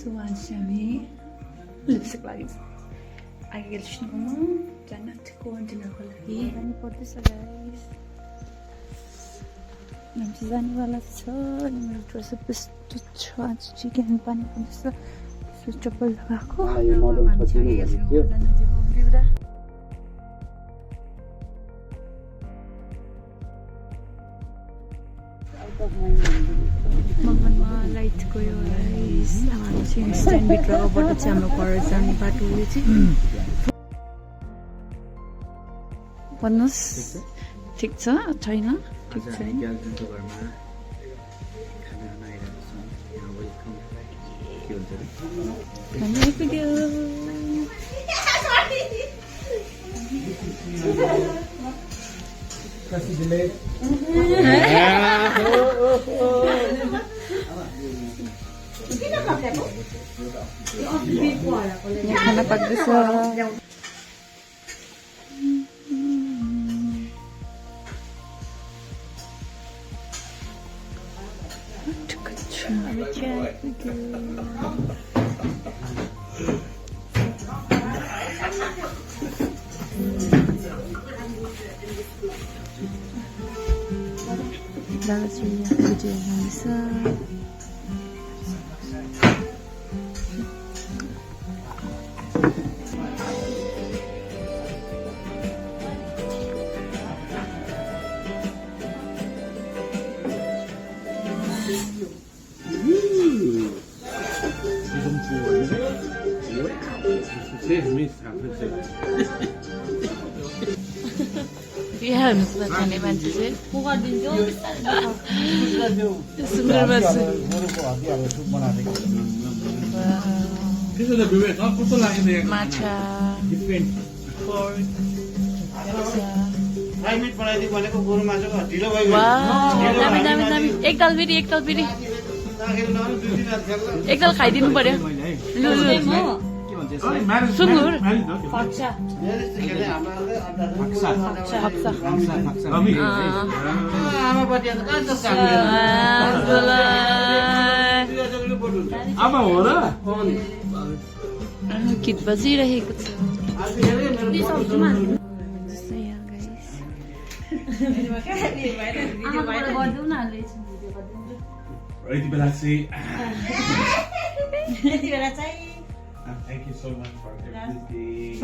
So आज चाहिँ हामी लिपस्टिक लागि आइगेल स्नोमा जान आँटेको डिनरको लागि जानु पर्दैछ गाइस। हामी चाहिँ जानेवाला छ। मेरो ड्रेस यस्तो छ आज चाहिँ किनभने पानी पर्दैछ। यसो चप्पल लगाएको मगनमा लाइट गयो गाइस। हाम्रो चाहिँ स्ट्यान्डभित्रबाट चाहिँ हाम्रो घर जाने बाटो यो चाहिँ भन्नुहोस् ठिक छ छैन? ठिक छ खाना पाक्दैछ। दादा चाहिँ भिडियो बनाउँदैछ। खाने मान्छे चाहिँ सुन्दर माछा एकताल फेरि एकताल खाइदिनु पर्यो। सुँगुर गीत बजिरहेको छ। Thank you so much for everything.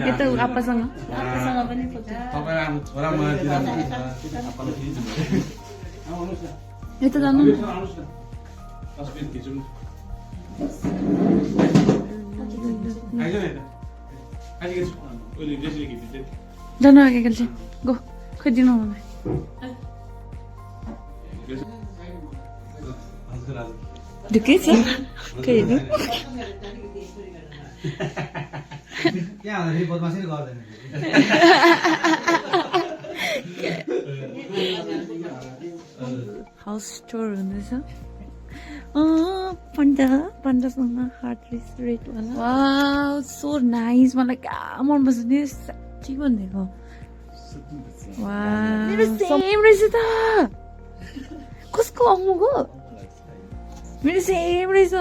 यता आप्पासँग पनि यता जानु जानु आएको चाहिँ गो खोइदिनु मलाई ढुक्कै छ खोइदिनु हाउस स्टोर हुँदैछ। पन्डासँग हार्ट रेट वाला वाउ सो नाइस। मलाई कहाँ मनपर्छ नि साँच्ची भनिदिएको। मेरो सेम रहेछ त। कसको अम्मुको? मेरो सेम रहेछ।